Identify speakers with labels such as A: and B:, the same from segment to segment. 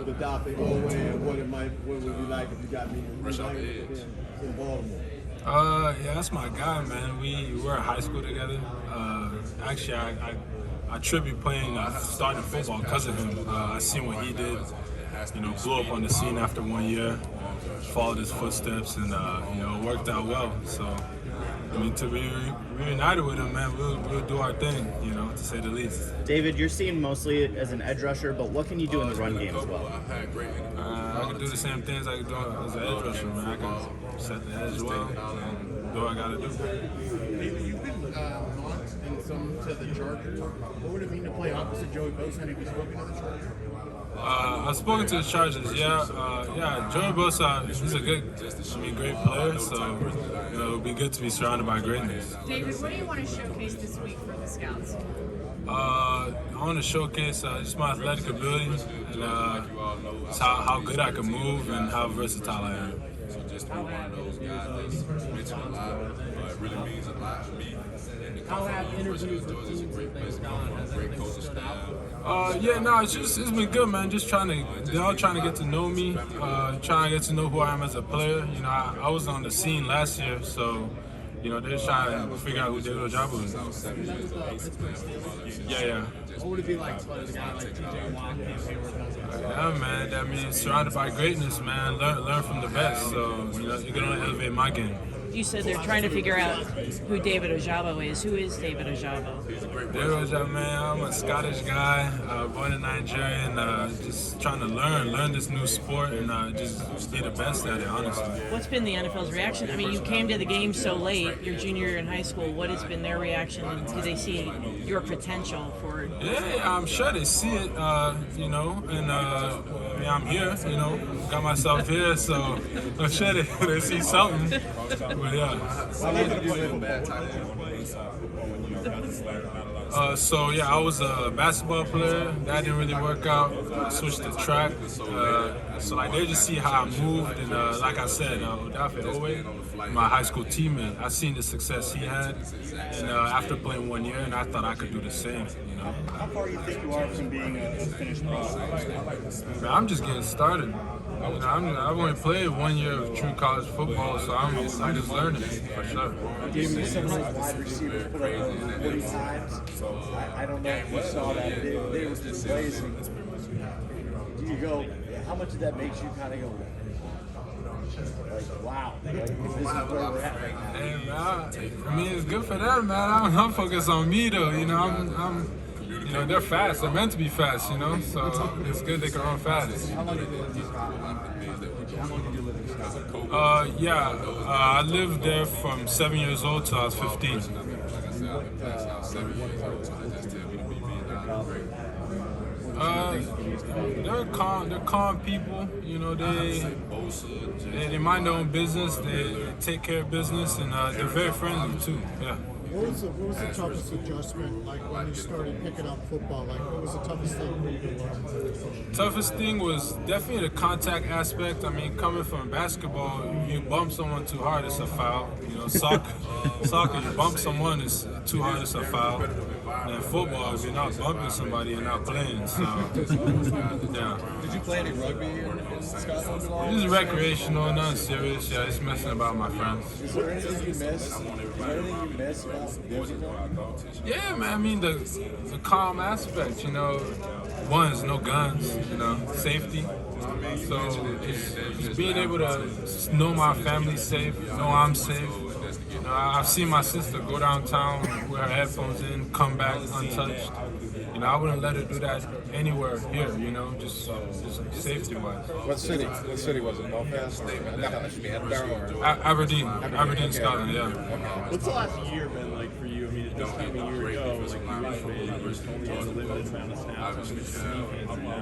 A: with the David Ojabo and what would it be like if you got me in Baltimore?
B: Yeah, that's my guy, man. We were in high school together. Actually, I tribute playing starting football because of him. I seen what he did. Blew up on the scene after 1 year, followed his footsteps, and it worked out well. So, to be reunited with him, man, we'll do our thing, to say the least.
C: David, you're seen mostly as an edge rusher, but what can you do in the run game as well?
B: I can do the same things I can do as an edge rusher, man. I can set the edge well and do what I got to do.
D: David, you've been knocked in some to the Chargers. What would it mean to play opposite Joey Bosa? Have you spoken to the Chargers?
B: I've spoken to the Chargers, yeah. Joey Bosa, he's a great player, so it'll be good to be surrounded by greatness.
E: David, what do you want to showcase this week for the scouts?
B: I want to showcase just my athletic ability and how good I can move and how versatile I am.
F: So just to be one of those guys that's mentioned a lot, it really means a lot to me.
G: How have interviews with teams and things gone? Has anything stood out?
B: It's been good, man. They're all trying to get to know me, trying to get to know who I am as a player. I was on the scene last year, so they're trying to figure out who David Ojabo is. Yeah.
G: What would it be like playing a guy like T.J. Watt?
B: Yeah, man. That means surrounded by greatness, man. Learn from the best. So you can only elevate my game.
H: You said they're trying to figure out who David Ojabo is. Who is David Ojabo?
B: David Ojabo, man, I'm a Scottish guy, born in Nigeria, and just trying to learn this new sport and just be the best at it, honestly.
H: What's been the NFL's reaction? I mean, you came to the game so late, your junior year in high school. What has been their reaction? Do they see your potential for?
B: Yeah, I'm sure they see it, and I'm here, got myself here, so I'm sure they see something. But yeah. I was a basketball player. That didn't really work out. I switched to track. They just see how I moved, and like I said, David Ojabo, my high school teammate, I seen the success he had, and after playing 1 year, and I thought I could do the same.
C: How far do you think you are from being a finished pro?
B: Man, I'm just getting started. I've only played 1 year of true college football, so I'm just learning for sure.
A: David, some of those wide receivers put up over 40 times. I don't know if you saw that. They were just blazing. Do you go? How much of that makes you kind of go? Like, wow, this is where we're at right now.
B: Hey, man, it's good for them, man. I'm focused on me, though. They're fast. They're meant to be fast, so it's good they can run fast.
A: How long did you live in Scotland?
B: I lived there from 7 years old till I was 15. They're calm people. They mind their own business. They take care of business, and they're very friendly too. Yeah.
D: What was the toughest adjustment, like when you started picking up football? Like, what was the toughest thing for you to learn?
B: Toughest thing was definitely the contact aspect. I mean, coming from basketball, you bump someone too hard, it's a foul. Soccer, you bump someone, it's too hard, it's a foul. And football, if you're not bumping somebody, you're not playing. So, yeah.
G: Did you play any rugby in Scotland?
B: This is recreational, not serious. Yeah, just messing about with my friends.
A: Is there anything you miss? Is there anything you miss about musical?
B: Yeah, man. I mean, the calm aspect. One is no guns. Safety. So just being able to know my family's safe, know I'm safe. I've seen my sister go downtown with her headphones in, come back untouched. I wouldn't let her do that anywhere here, just safety-wise.
G: What city was it? Belfast?
B: Aberdeen, Scotland, yeah.
I: What's the last year been like for you? I mean, at this time a year ago, like you usually only had a limited amount of snaps on the defense, and now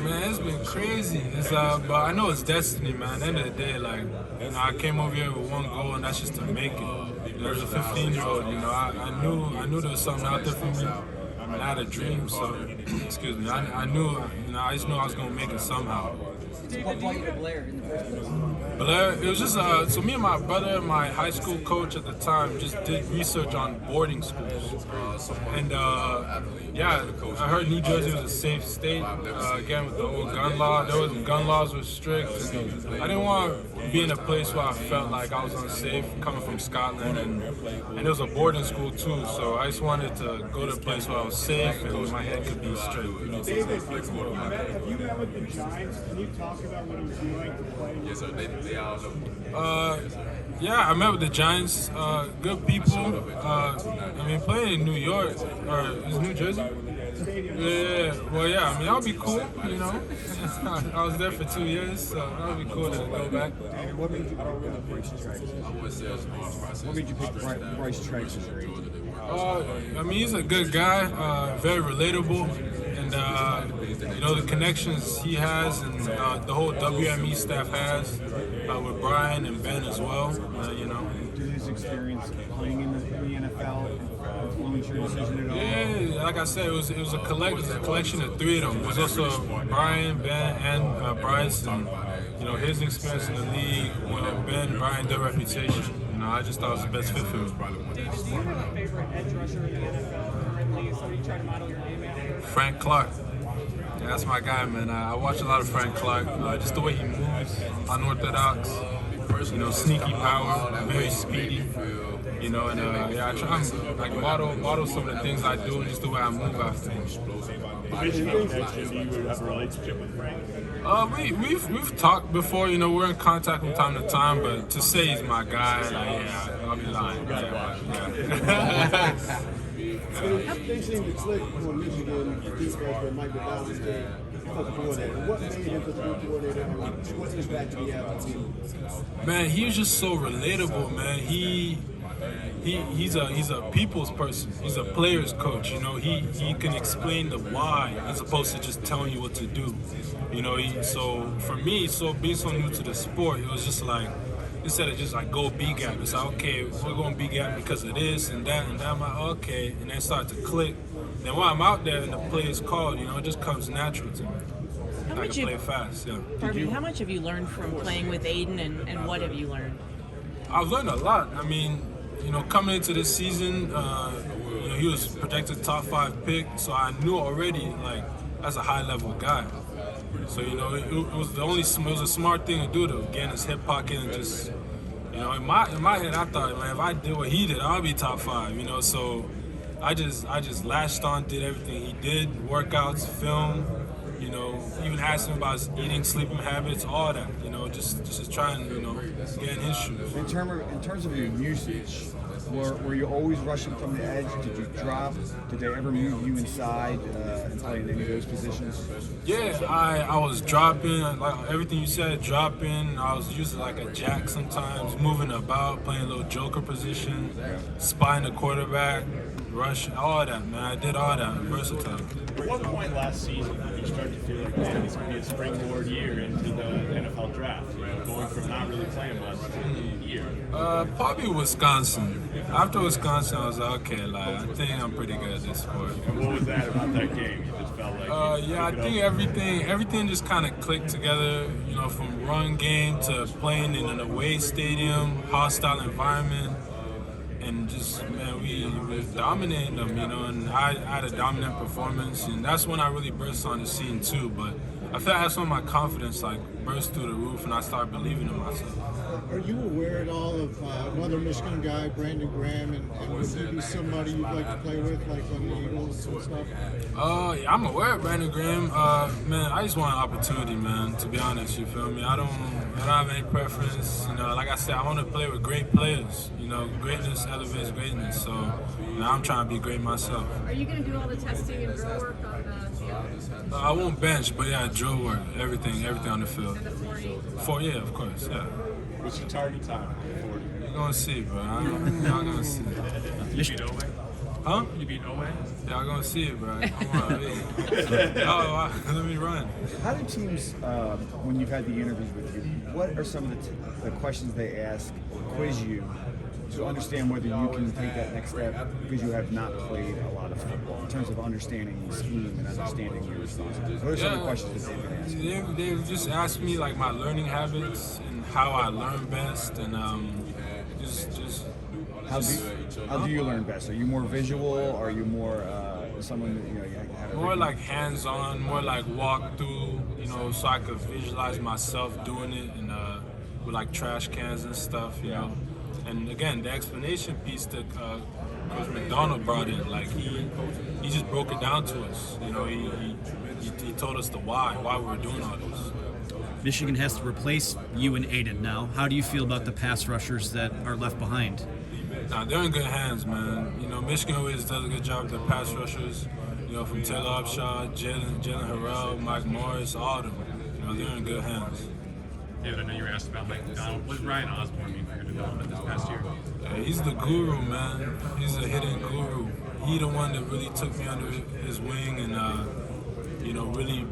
B: Man, it's been crazy. But I know it's destiny, man. At the end of the day, I came over here with one goal, and that's just to make it. As a 15-year-old, I knew there was something out there for me. I had a dream, so excuse me. I just knew I was gonna make it somehow.
J: What brought you to Blair in the first place?
B: But it was just so me and my brother, my high school coach at the time, just did research on boarding schools, and yeah, I heard New Jersey was a safe state. Again, with the old gun law, gun laws were strict. And I didn't want to be in a place where I felt like I was unsafe, coming from Scotland, and it was a boarding school too. So I just wanted to go to a place where I was safe and my head could be straight.
C: David, have you met with the Giants? Can you talk about what he was doing to play?
F: Yes, sir. They all know.
B: Yeah, I met with the Giants. Good people. I mean, playing in New York or is it New Jersey? Yeah. Well, yeah. I mean, that would be cool. You know, I was there for 2 years, so that would be cool to go back.
A: What made you pick Bryce Trice? What made you pick Bryce Trice as your agent?
B: I mean, he's a good guy, very relatable, and you know the connections he has, and the whole WME staff has with Brian and Ben as well. You know.
A: Did his experience playing in the NFL influence your decision at all?
B: Yeah, like I said, it was a collection of three of them. It was also Brian, Ben, and Bryce, and you know his experience in the league. You know, Ben, Brian, their reputation. You know, I just thought it was the best fit for me.
G: David, do you have a favorite edge rusher in the NFL currently? Somebody you try to model your game after?
B: Frank Clark. Yeah, that's my guy, man. I watch a lot of Frank Clark. Just the way he moves, unorthodox. You know, sneaky power, very speedy. You know, and yeah, I try and like model some of the things I do, and just the way I move after him.
I: Michigan connection, do you have a relationship with Frank?
B: We've talked before. You know, we're in contact from time to time, but to say he's my guy, like, yeah, I'll be lying. Yeah.
C: They seem to click on Michigan defense when Mike McDonald was there. What made him the coordinator? What is that to the Apple team?
B: Man, he was just so relatable, man. He's a people's person. He's a player's coach. You know, he can explain the why as opposed to just telling you what to do. You know, so for me, being so new to the sport, it was just like instead of just like go B-gap, it's like, okay, we're going B-gap because of this and that, I'm like, okay, and then start to click. Then while I'm out there and the play is called, you know, it just comes natural to me. I can play fast, yeah.
H: Pardon me, how much have you learned from playing with Aiden, and what have you learned?
B: I've learned a lot. I mean, you know, coming into this season, you know, he was projected top 5 pick, so I knew already, like, that's a high-level guy. So, you know, it was a smart thing to do, to get in his hip pocket and just, you know, in my head, I thought, man, if I did what he did, I'll be top 5, you know, so I just latched on, did everything he did, workouts, film, you know, even asked him about his eating, sleeping habits, all that, you know, just trying, you know, get in his shoes.
A: In terms of your usage, were you always rushing from the edge? Did you drop? Did they ever move you inside and play in any of those positions?
B: Yeah, I was dropping, like everything you said, dropping. I was using like a jack sometimes, moving about, playing a little joker position, spying the quarterback, rushing, all that, man. I did all that, versatile.
I: At what point last season did you start to feel like, man, this could be a springboard year into the NFL draft? You know, going from not really playing much to a year.
B: Probably Wisconsin. After Wisconsin, I was like, okay, like I think I'm pretty good at this sport.
I: And what was that about that game? You just felt like
B: yeah, I think everything just kind of clicked together. You know, from run game to playing in an away stadium, hostile environment, and just man, we were dominating them. You know, and I had a dominant performance, and that's when I really burst on the scene too. But I felt I had some of my confidence like burst through the roof, and I started believing in myself.
C: Are you aware at all of another Michigan guy, Brandon Graham, and would he be somebody you'd like to play with, like on the Eagles and stuff?
B: Yeah, I'm aware of Brandon Graham. Man, I just want an opportunity, man. To be honest, you feel me? I don't have any preference. You know, like I said, I want to play with great players. You know, greatness elevates greatness. So, you know, I'm trying to be great myself.
E: Are you going to do all the testing and drill work on the field?
B: I won't bench, but yeah, drill work, everything on the field.
E: And the 40?
B: Yeah, of course, yeah.
I: what's your target time?
B: You're gonna see, bro. I'm gonna see.
I: You beat Owe?
B: Huh?
I: You beat Owe?
B: Yeah, I'm gonna see it, bro. Come on, let me run.
A: How do teams, when you've had the interviews with you, what are some of the questions they ask, quiz you
K: to understand whether you can take that next step because you have not played a lot of football in terms of understanding the scheme and understanding your responsibilities? What are some of the questions that they've been asking?
B: They just asked me like my learning habits and how I learn best, and just
K: how do you learn best? Are you more visual? Are you more someone that you have
B: more like hands-on, more like walk through, so I could visualize myself doing it, and with like trash cans and stuff, you know. And again, the explanation piece that Coach McDonald brought in, like he just broke it down to us. He told us the why we were doing all this.
L: Michigan has to replace you and Aiden now. How do you feel about the pass rushers that are left behind?
B: Nah, they're in good hands, man. Michigan always does a good job with their pass rushers. From Taylor Upshaw, Jalen Harrell, Mike Morris, all of them. They're in good hands.
M: David, I know you were asked about Mike McDonald. What does Ryan Osborne mean for your development this past year?
B: He's the guru, man. He's a hidden guru. He the one that really took me under his wing and really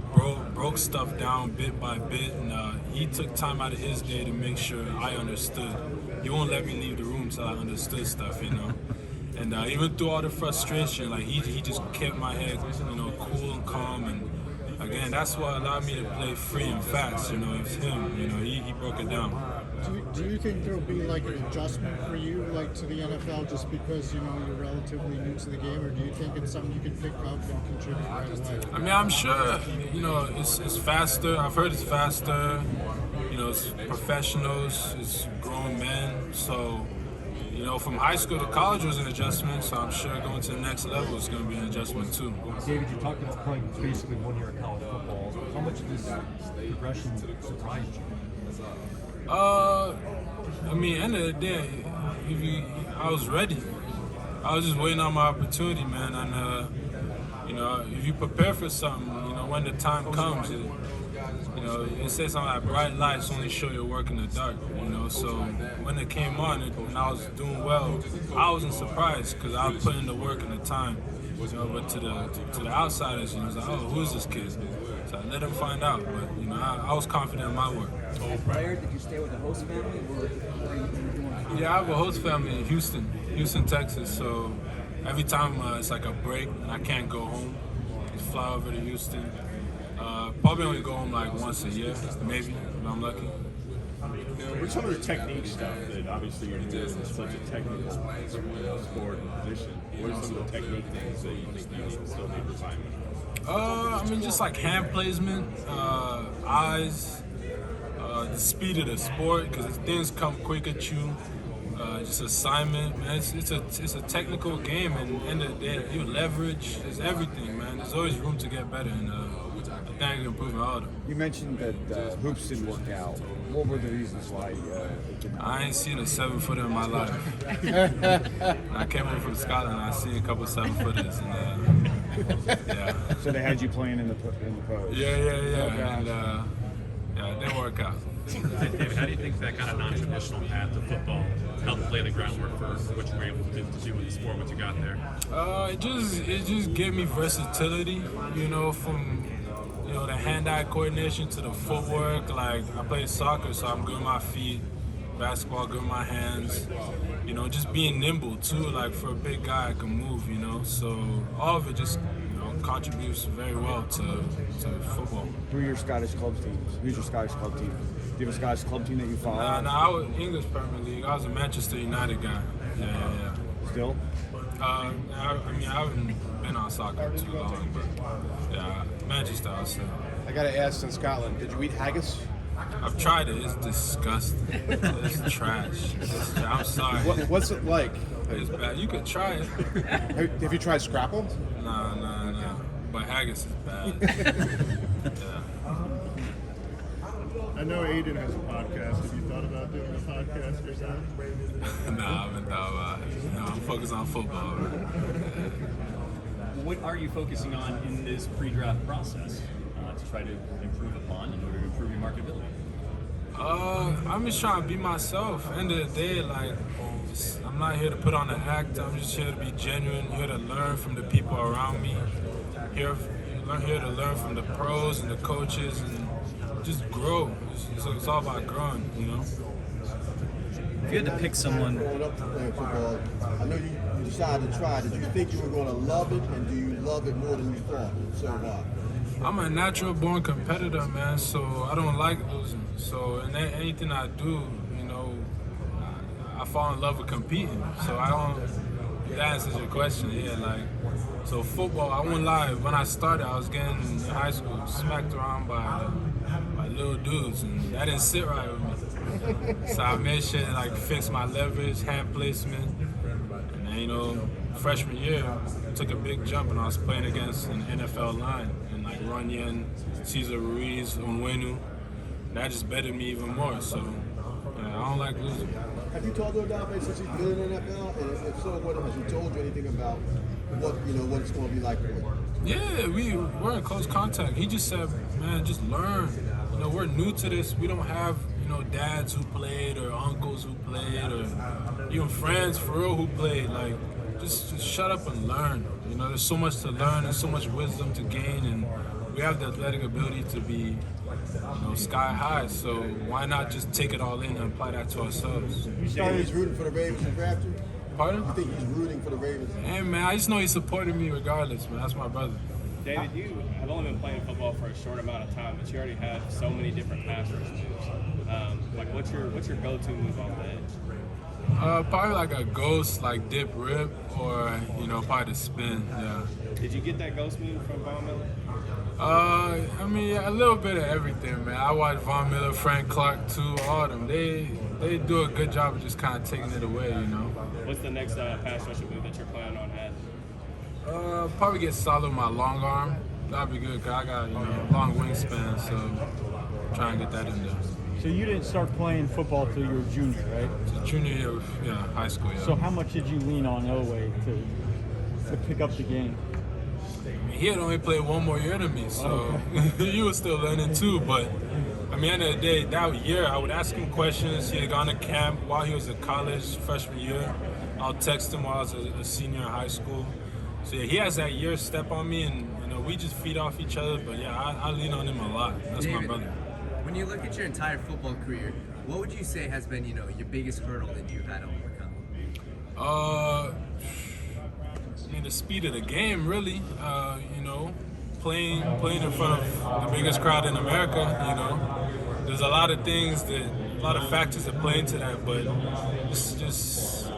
B: broke stuff down bit by bit. And he took time out of his day to make sure I understood. He won't let me leave the room till I understood stuff, And even through all the frustration, like he just kept my head, cool and calm. And again, that's what allowed me to play free and fast. It's him. He broke it down.
D: Do you think there'll be like an adjustment for you, like to the NFL, just because you're relatively new to the game, or do you think it's something you can pick up and contribute right away?
B: I mean, I'm sure. It's faster. I've heard it's faster. It's professionals, it's grown men. So, from high school to college was an adjustment. So I'm sure going to the next level is going to be an adjustment too.
N: David, you talked about playing basically 1 year of college football. How much of this progression surprised you?
B: End of the day, I was ready. I was just waiting on my opportunity, man. And if you prepare for something, when the time comes, it says something like bright lights only show your work in the dark. So when it came on and I was doing well, I wasn't surprised because I was putting the work and the time. But to the outsiders, it's like, oh, who's this kid? So I let them find out. But I was confident in my work.
J: Prior, did you stay with a host family, or were you doing?
B: Yeah, I have a host family in Houston, Texas. So every time it's like a break and I can't go home, just fly over to Houston. Probably only go home like once a year, maybe, if I'm lucky.
I: What's some of the technique stuff that obviously you're doing in such a technical sport and position? What are some of the technique things that you think you still need refinement?
B: Just like hand placement, eyes, the speed of the sport, because things come quick at you. Just assignment, man. It's a technical game, and at the end of the day, you leverage. It's everything, man. There's always room to get better, and I think I can improve in all of them.
K: You mentioned that hoops didn't work out. What were the reasons why?
B: I ain't seen a 7-footer in my life. I came over from Scotland. I seen a couple 7-footers, and yeah.
K: So they had you playing in the pros.
B: Yeah. And it didn't work out.
M: David, how do you think that kind of non-traditional path to football helped lay the groundwork for what you were able to do with the sport, what you got there?
B: It just gave me versatility, from the hand-eye coordination to the footwork. Like I played soccer, so I'm good with my feet. Basketball, good with my hands. Just being nimble too. Like for a big guy, I can move. So all of it just contributes very well to football.
K: Who are your Scottish club teams? Who's your Scottish club team? Do you have a Scottish club team that you follow?
B: I was English Premier League. I was a Manchester United guy. Yeah.
K: Still?
B: I haven't been on soccer too long, but yeah, Manchester, I'll say.
D: I gotta ask, in Scotland, did you eat haggis?
B: I've tried it. It's disgusting. It's trash. I'm sorry.
D: What's it like?
B: It's bad. You could try it.
D: Have you tried scrapple?
B: No. But haggis is bad. Yeah.
C: I know Aiden has a podcast. Have you thought about doing a podcast yourself?
B: No, I haven't thought about it. I'm focused on football.
G: What are you focusing on in this pre-draft process to try to improve upon in order to improve your marketability?
B: I'm just trying to be myself. End of the day, I'm not here to put on an act. I'm just here to be genuine, here to learn from the people around me, here to learn from the pros and the coaches, and just grow. It's all about growing,
L: If you had to pick someone,
C: growing up playing football, I know you decided to try. Did you think you were going to love it, and do you love it more than you thought? So why?
B: I'm a natural born competitor, man, so I don't like losing. So in anything I do, you know, I fall in love with competing. So I don't, that answers your question, yeah, like, so football, I won't lie, when I started, I was getting in high school smacked around by little dudes, and that didn't sit right with me. So I made sure to like fix my leverage, hand placement, and then, you know, freshman year, I took a big jump and I was playing against an NFL line, and like Runyon, Cesar Ruiz, Onwenu. That just bettered me even more, so yeah, I don't like losing.
C: Have you talked to Ojabo since he's been in the NFL? And if so, what has he told you anything about what it's going to be like for him?
B: Yeah, we're in close contact. He just said, man, just learn. You know, we're new to this. We don't have, you know, dads who played or uncles who played or even friends for real who played. Like, just shut up and learn. You know, there's so much to learn and so much wisdom to gain, and we have the athletic ability to be, you know, sky high. So why not just take it all in and apply that to ourselves?
C: You started he's rooting for the Ravens to draft you?
B: Pardon?
C: You think he's rooting for the Ravens?
B: Hey, man, I just know he supported me regardless, man. That's my brother.
O: David, you have only been playing football for a short amount of time, but you already have so many different pass rush moves. Like, what's your go-to move off the edge?
B: Probably like a ghost, like dip rip, or, you know, probably the spin, yeah.
O: Did you get that ghost move from Von Miller?
B: I mean, a little bit of everything, man. I watch Von Miller, Frank Clark, too, all of them. They do a good job of just kind of taking it away, you know.
O: What's the next pass rushing move that you're planning on adding?
B: Probably get solid with my long arm. That'd be good, because I got, you know, long wingspan, so try and get that in there.
N: So you didn't start playing football till you were a junior, right?
B: So junior year, yeah, high school, yeah.
N: So how much did you lean on Elway to pick up the game?
B: He had only played one more year than me, so he was still learning too. But I mean, at the end of the day, that year I would ask him questions. He had gone to camp while he was in college, freshman year. I'll text him while I was a senior in high school. So yeah, he has that year step on me, and you know, we just feed off each other. But yeah, I lean on him a lot. That's
P: David,
B: my brother.
P: When you look at your entire football career, what would you say has been, you know, your biggest hurdle that you've had to overcome?
B: I mean, the speed of the game, really. You know, playing in front of the biggest crowd in America. You know, there's a lot of things a lot of factors that play into that. But just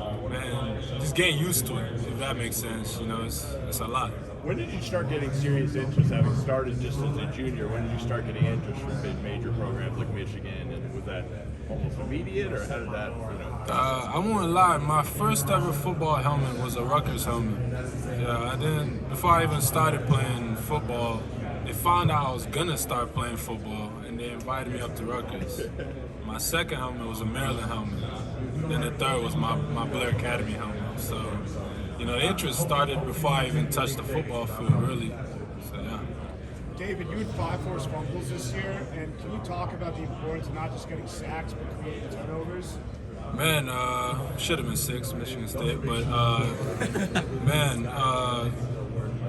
B: getting used to it, if that makes sense. You know, it's a lot.
I: When did you start getting serious interest, having started just as a junior? When did you start getting interest from major programs like Michigan? And was that almost immediate, or how did that, you know?
B: I won't lie, my first ever football helmet was a Rutgers helmet. Yeah, before I even started playing football, they found out I was gonna start playing football, and they invited me up to Rutgers. My second helmet was a Maryland helmet. Then the third was my Blair Academy helmet. So, you know, the interest started before I even touched the football field, really. So, yeah.
Q: David, you had 5 forced fumbles this year, and can you talk about the importance of not just getting sacks, but creating turnovers?
B: Man, should have been 6, Michigan State, but man,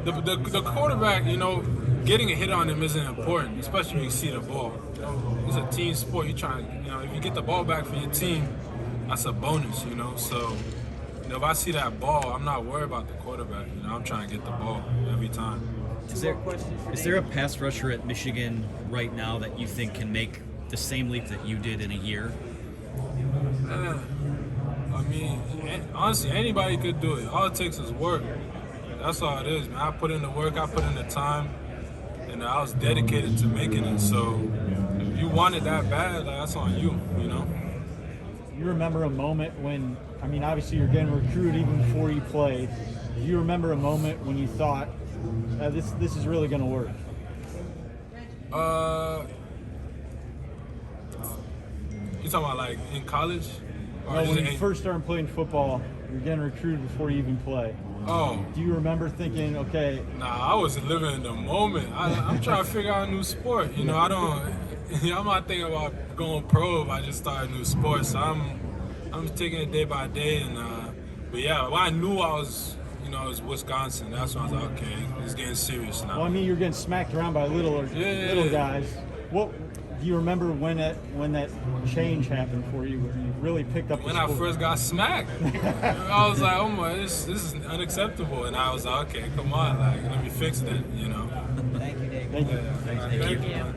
B: the quarterback, you know, getting a hit on him isn't important, especially when you see the ball. You know, it's a team sport. You know, if you get the ball back for your team, that's a bonus, you know. So, you know, if I see that ball, I'm not worried about the quarterback. You know, I'm trying to get the ball every time.
L: Is there a pass rusher at Michigan right now that you think can make the same leap that you did in a year?
B: I mean, honestly, anybody could do it. All it takes is work. That's all it is, man. I put in the work, I put in the time, and I was dedicated to making it. So if you want it that bad, like, that's on you, you know?
N: You remember a moment when, I mean, obviously you're getting recruited even before you played. Do you remember a moment when you thought, this is really going to work?
B: You talking about like in college?
N: No, when you first started playing football, you're getting recruited before you even play.
B: Oh.
N: Do you remember thinking, okay?
B: Nah, I was living in the moment. I'm trying to figure out a new sport. You know, I'm not thinking about going pro if I just start a new sport. So I'm taking it day by day. And but yeah, when I knew I was, you know, it was Wisconsin. That's when I was like, okay, it's getting serious now.
N: Well, I mean, you're getting smacked around by little guys. What Do you remember when that change happened for you, where you really picked up?
B: When
N: the
B: I
N: sport?
B: first got smacked, I was like, oh my, this is unacceptable. And I was like, okay, come on, like, let me fix that, you know.
J: Thank you, Dave.
N: Thank you.
B: Thank you.